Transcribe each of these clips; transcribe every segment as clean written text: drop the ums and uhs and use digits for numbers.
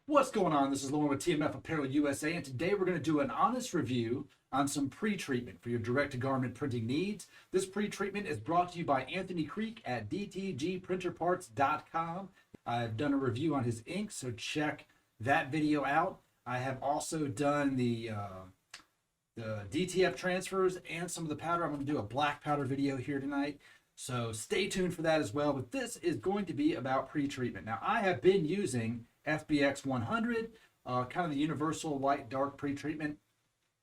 What's going on? This is Lauren with TMF Apparel USA, and today we're going to do an honest review on some pre-treatment for your direct-to-garment printing needs. This pre-treatment is brought to you by Anthony Creek at DTGPrinterparts.com. I've done a review on his ink, so check that video out. I have also done the DTF transfers and some of the powder. I'm going to do a black powder video here tonight, so stay tuned for that as well. But this is going to be about pre-treatment. Now, I have been using FBX 100, kind of the universal light dark pre-treatment,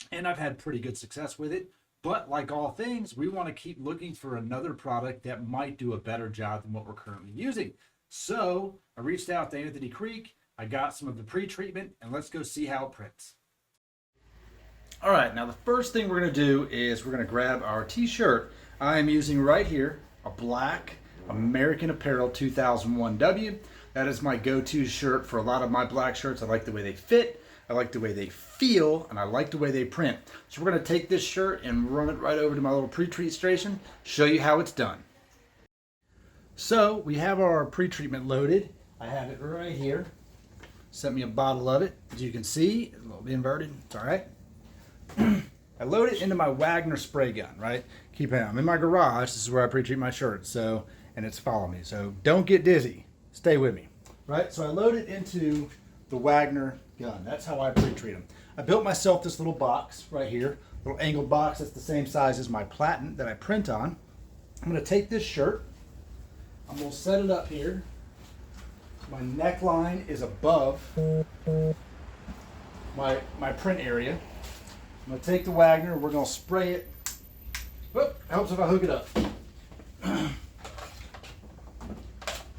and I've had pretty good success with it. But like all things, we want to keep looking for another product that might do a better job than what we're currently using. So I reached out to Anthony Creek. I got some of the pre-treatment, and let's go see how it prints. All right, now the first thing we're going to do is we're going to grab our t-shirt. I am using right here a black American Apparel 2001W. That is my go-to shirt for a lot of my black shirts. I like the way they fit, I like the way they feel, and I like the way they print. So we're going to take this shirt and run it right over to my little pre-treat station, show you how it's done. So we have our pre-treatment loaded. I have it right here. Sent me a bottle of it. As you can see, a little bit inverted. It's all right. I load it into my Wagner spray gun, right? Keep it. I'm in my garage. This is where I pre-treat my shirts. So, and it's following me. So don't get dizzy. Stay with me, right? So I load it into the Wagner gun. That's how I pre-treat them. I built myself this little box right here, little angled box that's the same size as my platen that I print on. I'm going to take this shirt. I'm going to set it up here. My neckline is above my print area. I'm going to take the Wagner. We're going to spray it. Whoop, helps if I hook it up.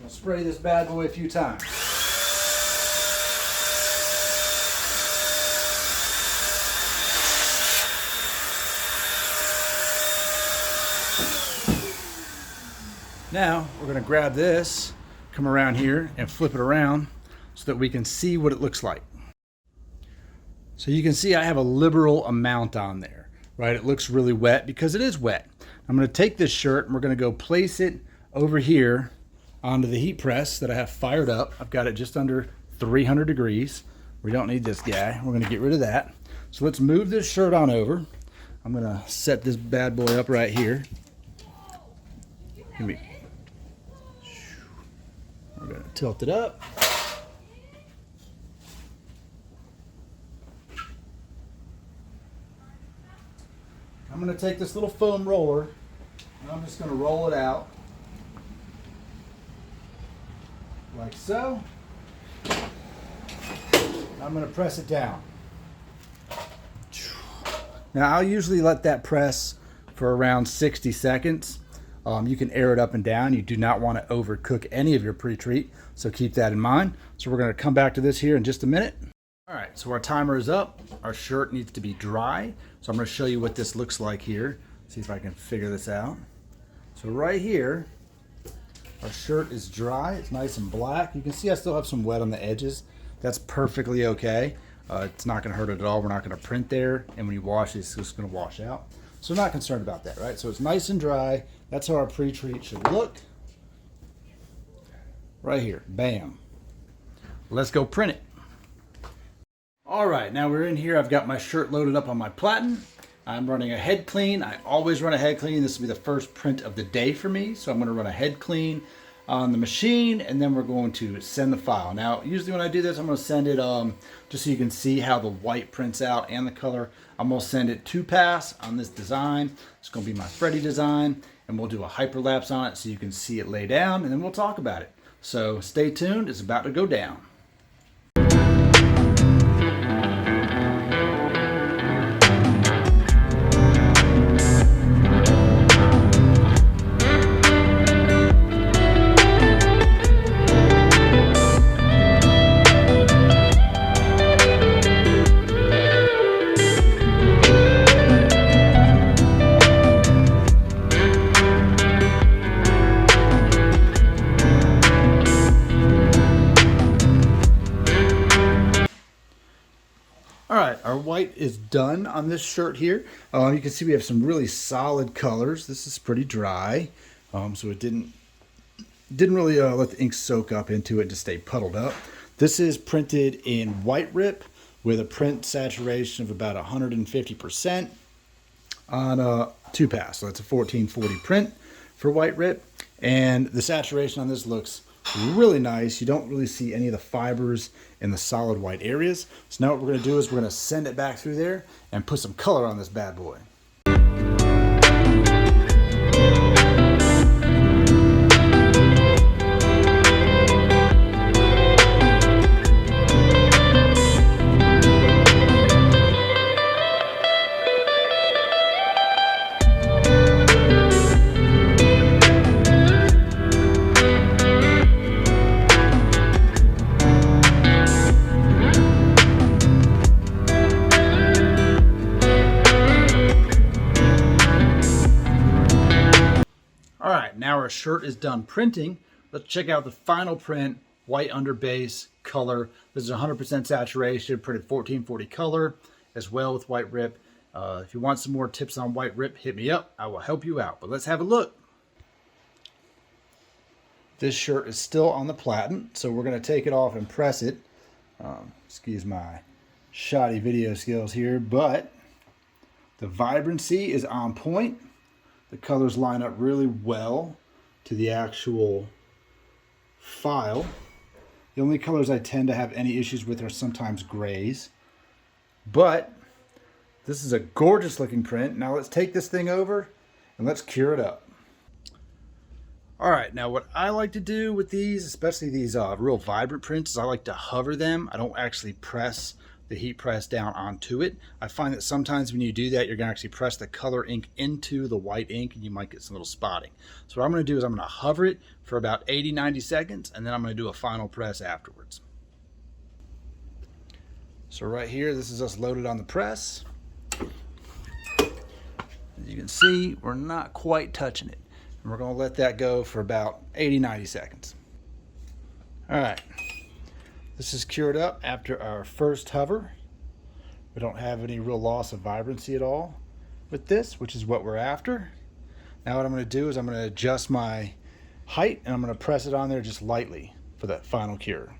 I'll spray this bad boy a few times. Now we're going to grab this, come around here and flip it around so that we can see what it looks like. So you can see I have a liberal amount on there, right? It looks really wet because it is wet. I'm going to take this shirt and we're going to go place it over here onto the heat press that I have fired up. I've got it just under 300 degrees. We don't need this guy. We're going to get rid of that. So let's move this shirt on over. I'm going to set this bad boy up right here. We're going to tilt it up. I'm going to take this little foam roller and I'm just going to roll it out. Like so. I'm going to press it down. Now I'll usually let that press for around 60 seconds. You can air it up and down. You do not want to overcook any of your pre-treat, so keep that in mind. So we're going to come back to this here in just a minute. All right, so our timer is up. Our shirt needs to be dry. So I'm going to show you what this looks like here. See if I can figure this out. So right here, our shirt is dry. It's nice and black. You can see I still have some wet on the edges. That's perfectly okay. It's not going to hurt it at all. We're not going to print there. And when you wash it, it's just going to wash out. So I'm not concerned about that, right? So it's nice and dry. That's how our pre-treat should look. Right here. Bam. Let's go print it. All right, now we're in here. I've got my shirt loaded up on my platen. I'm running a head clean. I always run a head clean. This will be the first print of the day for me. So I'm going to run a head clean on the machine, and then we're going to send the file. Now, usually when I do this, I'm going to send it just so you can see how the white prints out and the color. I'm going to send it 2-pass on this design. It's going to be my Freddy design, and we'll do a hyperlapse on it so you can see it lay down, and then we'll talk about it. So stay tuned. It's about to go down. All right, our white is done on this shirt here. You can see we have some really solid colors. This is pretty dry, so it didn't really let the ink soak up into it to stay puddled up. This is printed in white rip with a print saturation of about 150% on a 2-pass. So that's a 1440 print for white rip. And the saturation on this looks really nice. You don't really see any of the fibers in the solid white areas. So now what we're going to do is we're going to send it back through there and put some color on this bad boy. All right, now our shirt is done printing. Let's check out the final print, white underbase, color. This is 100% saturation, printed 1440 color, as well with white rip. If you want some more tips on white rip, hit me up. I will help you out, but let's have a look. This shirt is still on the platen, so we're gonna take it off and press it. Excuse my shoddy video skills here, but the vibrancy is on point. The colors line up really well to the actual file. The only colors I tend to have any issues with are sometimes grays. But this is a gorgeous looking print. Now let's take this thing over and let's cure it up. All right, now what I like to do with these, especially these real vibrant prints, is I like to hover them. I don't actually press the heat press down onto it. I find that sometimes when you do that, you're gonna actually press the color ink into the white ink and you might get some little spotting. So what I'm gonna do is I'm gonna hover it for about 80-90 seconds and then I'm gonna do a final press afterwards. So right here, this is us loaded on the press. As you can see, we're not quite touching it. And we're gonna let that go for about 80-90 seconds. All right. This is cured up after our first hover. We don't have any real loss of vibrancy at all with this, which is what we're after. Now what I'm going to do is I'm going to adjust my height and I'm going to press it on there just lightly for that final cure.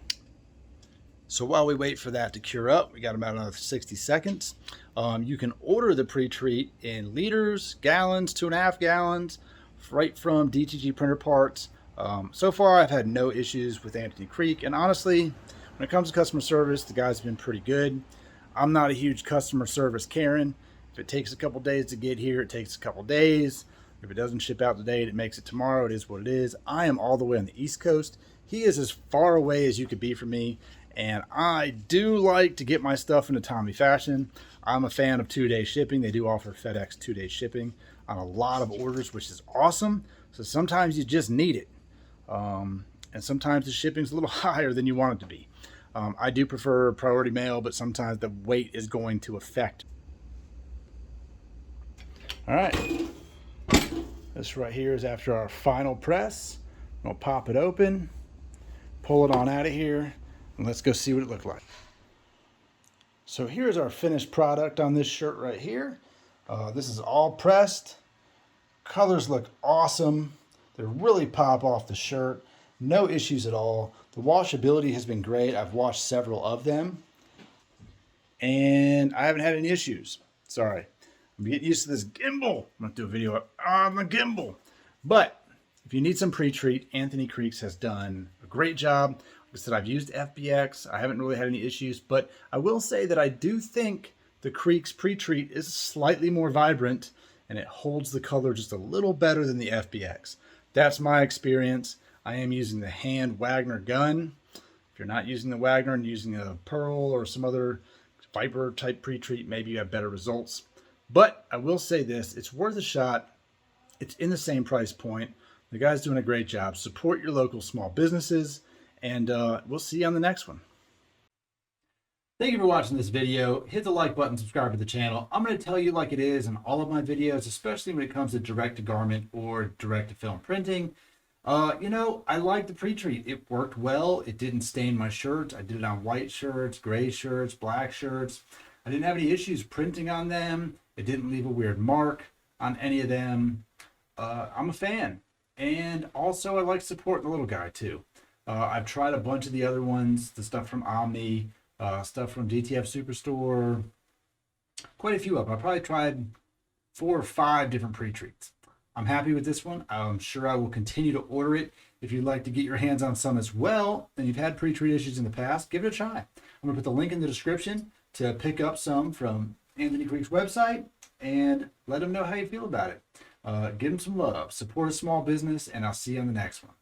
So while we wait for that to cure up, we got about another 60 seconds. You can order the pre-treat in liters, gallons, 2.5 gallons, right from DTG Printer Parts. So far I've had no issues with Anthony Creek, and honestly, when it comes to customer service, the guys have been pretty good. I'm not a huge customer service Karen. If it takes a couple days to get here, it takes a couple days. If it doesn't ship out today, it makes it tomorrow. It is what it is. I am all the way on the East Coast. He is as far away as you could be from me, and I do like to get my stuff in a timely fashion. I'm a fan of 2-day shipping. They do offer FedEx 2-day shipping on a lot of orders, which is awesome. So sometimes you just need it. And sometimes the shipping's a little higher than you want it to be. I do prefer priority mail, but sometimes the weight is going to affect. All right, this right here is after our final press. I'm gonna pop it open, pull it on out of here, and let's go see what it looked like. So here's our finished product on this shirt right here. This is all pressed. Colors look awesome. They really pop off the shirt. No issues at all. The washability has been great. I've washed several of them and I haven't had any issues. Sorry, I'm getting used to this gimbal. I'm gonna do a video on the gimbal. But if you need some pre-treat, Anthony Creeks has done a great job. Like I said, I've used FBX. I haven't really had any issues, but I will say that I do think the Creeks pre-treat is slightly more vibrant and it holds the color just a little better than the FBX. That's my experience. I am using the hand Wagner gun. If you're not using the Wagner and using a Pearl or some other Viper type pre-treat, maybe you have better results. But I will say this, it's worth a shot. It's in the same price point. The guy's doing a great job. Support your local small businesses, and we'll see you on the next one. Thank you for watching this video. Hit the like button, subscribe to the channel. I'm going to tell you like it is in all of my videos, especially when it comes to direct-to-garment or direct-to-film printing. You know, I like the pre-treat. It worked well. It didn't stain my shirts. I did it on white shirts, gray shirts, black shirts. I didn't have any issues printing on them. It didn't leave a weird mark on any of them. I'm a fan. And also I like supporting the little guy too. I've tried a bunch of the other ones, the stuff from Omni, stuff from DTF Superstore, quite a few of them. I probably tried 4 or 5 different pre-treats. I'm happy with this one. I'm sure I will continue to order it. If you'd like to get your hands on some as well, and you've had pre-treat issues in the past, give it a try. I'm gonna put the link in the description to pick up some from Anthony Creek's website and let him know how you feel about it. Give him some love, support a small business, and I'll see you on the next one.